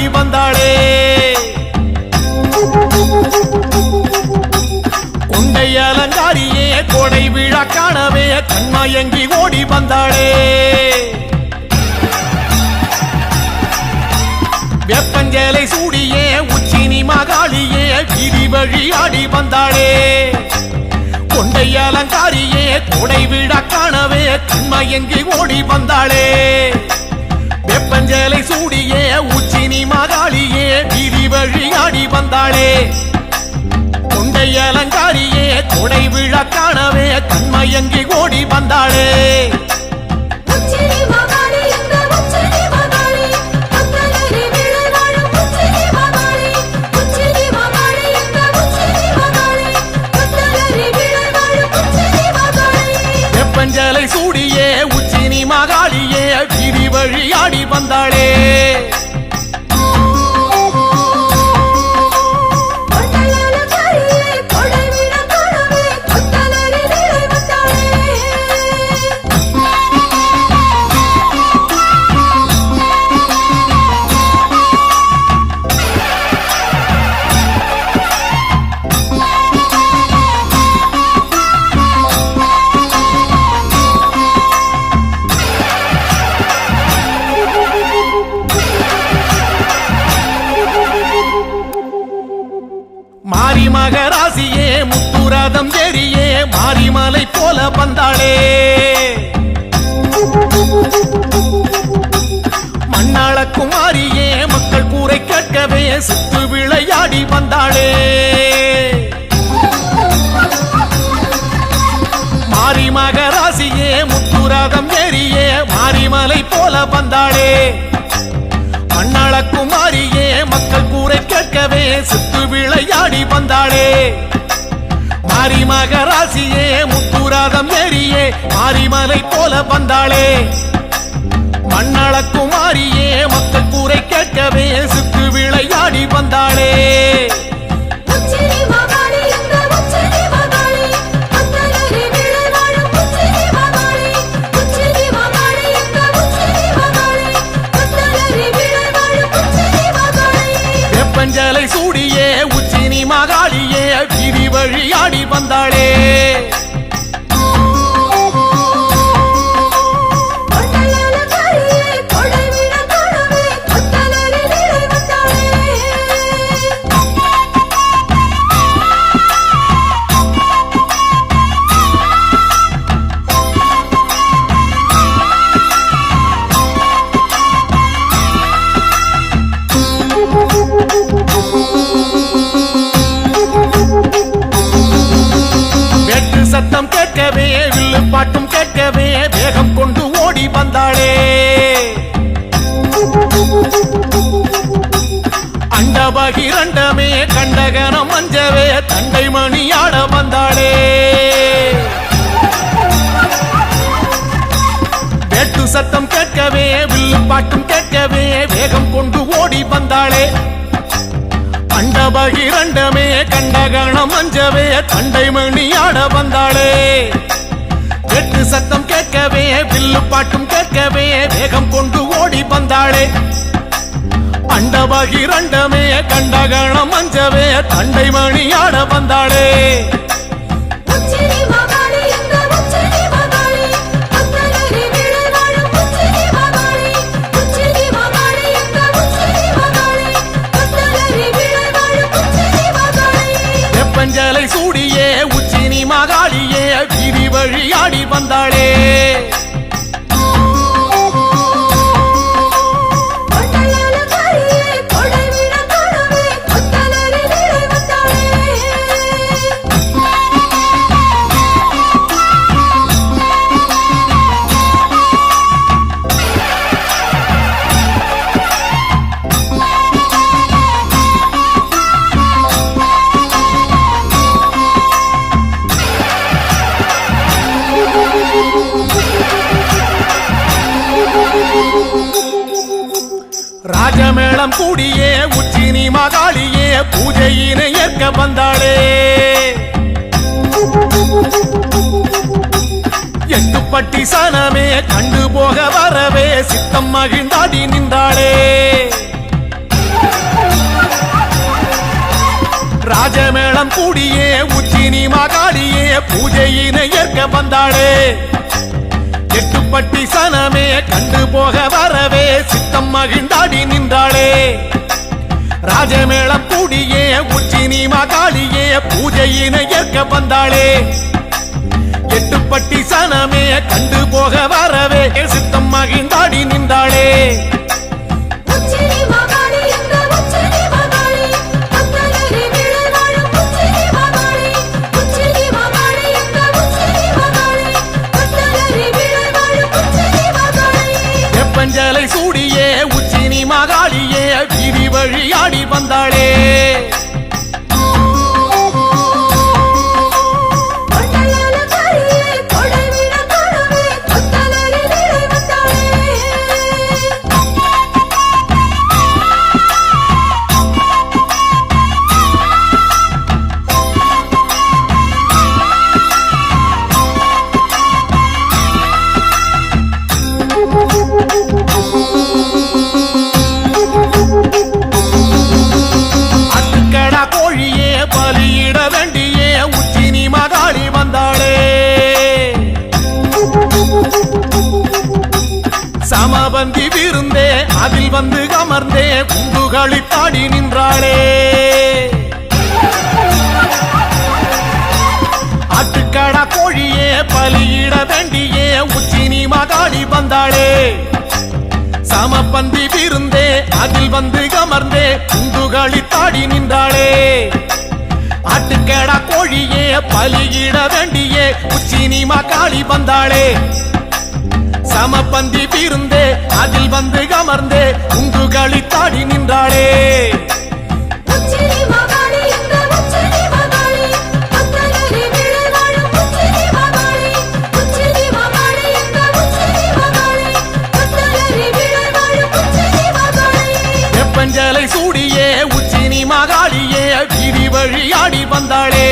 ஆடி வந்தாளே கொண்டை அலங்காரியே கோடை விழா காணவே கண்மயங்கி ஓடி வந்தாளே வெப்பஞ்சேலை சூடியே உச்சினி மகாளியே வீதி வழி ஆடி வந்தாளே கொண்டை அலங்காரியே கோடை விழா காணவே கண்மயங்கி ஓடி வந்தாளே வெப்பஞ்சேலை சூடியே உச்சினி மகாளியே வீதி வழி ஆடி வந்தாளே கொண்டை அலங்காரியே கோடை விழா காணவே கண்மயங்கி ஓடி வந்தாளே வெப்பஞ்சேலை சூடியே உச்சினி மகாளியே வீதி வழி ஆடி வந்தாளே மாரி மகராசியே முத்துரதம் ஏறியே மாரிமலை போல வந்தாளே மண்ணாள குமாரியே மக்கள் கூரை கேட்கவே சுத்து விளையாடி வந்தாளே மாரி மகராசியே முத்துரதம் ஏறியே மாரிமலை போல வந்தாளே மண்ணாள குமாரியே மக்கள் கூரை கேட்கவே சுத்து விளையாடி வந்தாளே மாரி மகராசியே முத்துரதம் ஏறியே மாரிமலை போல வந்தாளே மண்ணாள குமாரியே மக்கள் கூரை கேட்கவே சுத்து விளையாடி வந்தாளே வெப்பஞ்சேலை சூடியே உச்சினி மகாளியே வீதி வழி ஆடி வந்தாளே சத்தம் கேட்கவே வில்லு பாட்டும் கேட்கவே வேகம் கொண்டு ஓடி வந்தாளே அண்டபகிரண்டமே கண்டகனம் அஞ்சவே தண்டை மணி ஆட வந்தாளே வேட்டு சத்தம் கேட்கவே வில்லு பாட்டும் கேட்கவே வேகம் கொண்டு ஓடி வந்தாளே அண்டபகிரண்டமே கண்டகணம் அஞ்சவே தண்டை மணி ஆட வந்தாளே வெட்டு சத்தம் கேட்கவே வில்லு பாட்டும் கேட்கவே வேகம் கொண்டு ஓடி வந்தாளே அண்டபகிரண்டமே கண்டகணம் அஞ்சவே தண்டை மணி ஆட வந்தாளே வெப்பஞ்சேலை சூடியே உச்சினி மகாளியே வீதி வழி ஆடி வந்தாளே ராஜமேளம் கூடியே உச்சினி மகாளியே பூஜையினை ஏற்க வந்தாளே எட்டுப்பட்டி சனமே கண்டு போக வரவே சித்தம் மகிழ்ந்தாடி நின்றாளே வந்தாளே. எட்டுப்பட்டி சனமே கண்டு போக வரவே சித்தம் மகிழ்ந்தாடி நின்றாளே. ராஜமேளம் கூடியே உச்சினி மகாளியே பூஜையினை ஏற்க வந்தாளே. எட்டுப்பட்டி சனமே கண்டு போக வரவே சித்தம் மகிழ்ந்தாடி நின்றாளே. வெப்பஞ்சலை சூடியே உச்சினி மகாளியே வீதி வழியாடி வந்தாளே. சமபந்தி விருந்தே அதில் வந்து அமர்ந்தே குண்டுகளி பாடி நின்றாளே. ஆட்டுக்கடா கோழியே பலியிட வேண்டியே உச்சினி மகாளி வந்தாளே. சமபந்தி விருந்தே அதில் வந்து அமர்ந்தே குண்டுகளி பாடி நின்றாளே. ஆட்டுக்கடா கோழியே பலியிட வேண்டியே உச்சினி மகாளி வந்தாளே. சமபந்தி விருந்தே அதில் வந்து அமர்ந்தே குண்டுகளி தாடி நின்றாளே. வெப்பஞ்சலை சூடியே உச்சினி மகாளியே வீதி வழியாடி வந்தாளே.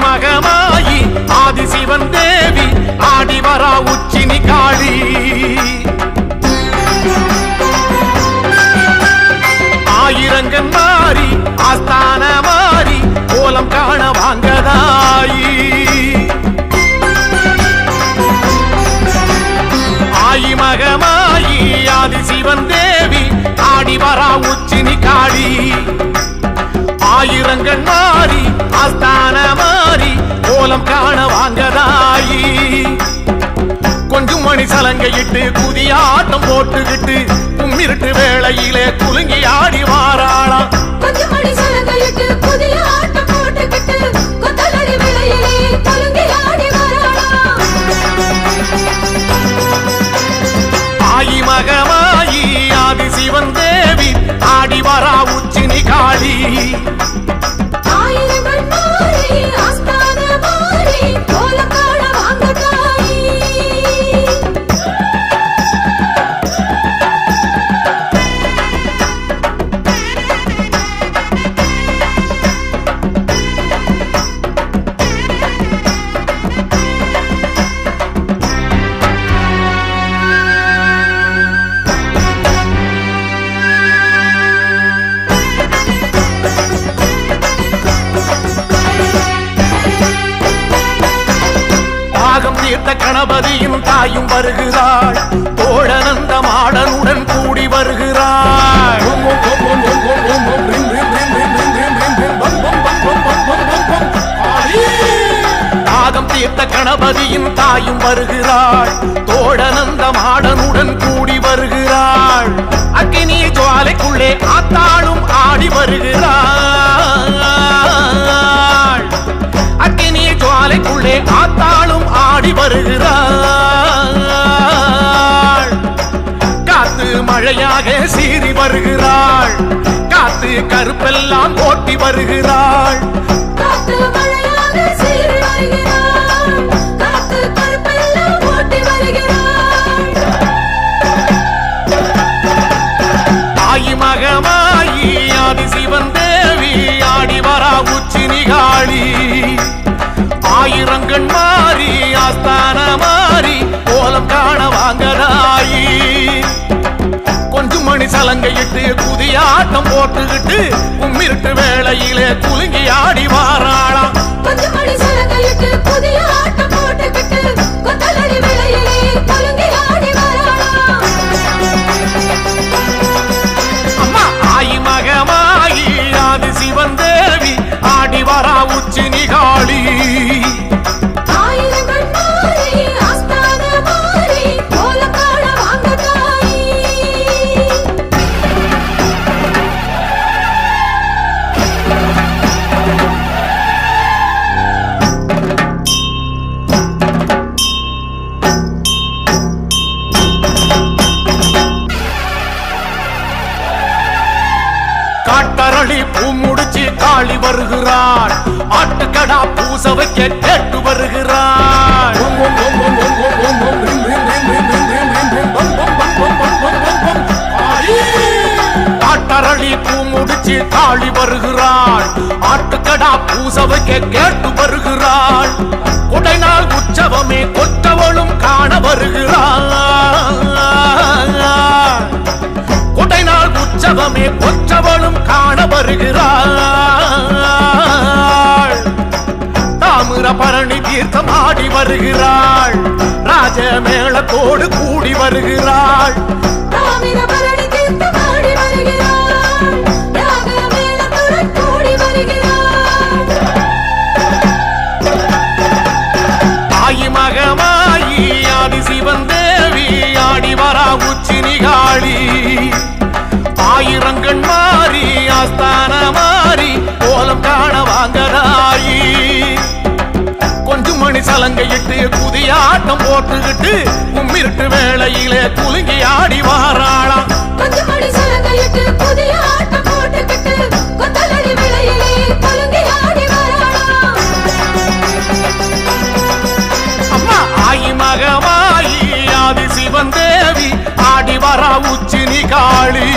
மகமாயி ஆதிசிவன் தேவி ஆடிவரா உச்சினி காளி. ஆயிரங்கன் மாறி ஆஸ்தான மாறி கோலம் காண வாங்கதாயி. ஆயி மகமாயி ஆதிசிவன் தேவி ஆடிவரா உச்சினி காளி. ஆயிரங்கன் மாறி ஆஸ்தான மாறி கோலம் காண வாங்கதாயி. கொஞ்சம் மணி சலங்கையிட்டு புதியாட்டம் போட்டுக்கிட்டு கும்மிருட்டு வேளையிலே குலுங்கி ஆடி வாராளா. ஆயி மகமாயி ஆதிசிவன் தேவி ஆடி வரா உச்சினி காளி. கணபதியும் தாயும் வருகிறாள். தோழனந்த மாடனுடன் கூடி வருகிறாள். தாகம் தீர்த்த கணபதியும் தாயும் வருகிறாள். தோழனந்த மாடனுடன் கூடி வருகிறாள். அக்கினி ஜுவாலைக்குள்ளே ஆத்தாளும் ஆடி வருகிறாள். அக்கினி ஜுவாலைக்குள்ளே ஆத்தாளும் ஆடி வருகிறாள். வருகிறாள் காத்து கருப்பெல்லாம் ஓட்டி வருகிறாள் தாயி மகமாயி ஆதி சிவன் தேவி ஆடி வரா உச்சி நிகாளி ஆயிரங்கண் மாறி ஆஸ்தான மாறி கோலம் காண வாங்கதாயி கொஞ்சம் மணி சலங்கையிட்டு புதியாட்டம் போட்டுக்கிட்டு கும்மிருட்டு வேளையிலே குலுங்கி ஆடி வாராளாம் அம்மா ஆயி மகமாயி ஆதி சிவன் தேவி ஆடி வரா உச்சி நிகாளி காட்டரளி பூ முடிச்சு காளி வருகிறாள் ஆட்டுக்கடா பூச வைக்க கேட்டு வருகிறாள் காட்டரளி பூ முடிச்சு காளி வருகிறாள் ஆட்டுக்கடா பூச வைக்க கேட்டு வருகிறாள் குடைநாள் உற்சவமே கொற்றவளும் காண வருகிறாள் குடைநாள் உற்சவமே கொற்றவளும் காண வருகிறாள் தாமிர பரணி தீர்த்தம் ஆடி வருகிறாள் ராஜ மேளத்தோடு கூடி வருகிறாள் தாயி மகமாயி ஆதி சிவன் தேவி ஆடி வரா உச்சி நிகாளி ஆயிரங்கண் மாறி ஆஸ்தான மாறி கோலம் காண வாங்கதாயி கொஞ்சம் மணி சலங்கையிட்டு புதியாட்டம் போட்டுக்கிட்டு கும்மிருட்டு வேளையிலே குலுங்கி ஆடி வாராளாம் அம்மா ஆயி மகமாயி ஆதி சிவன் தேவி ஆடி வரா உச்சி நிகாளி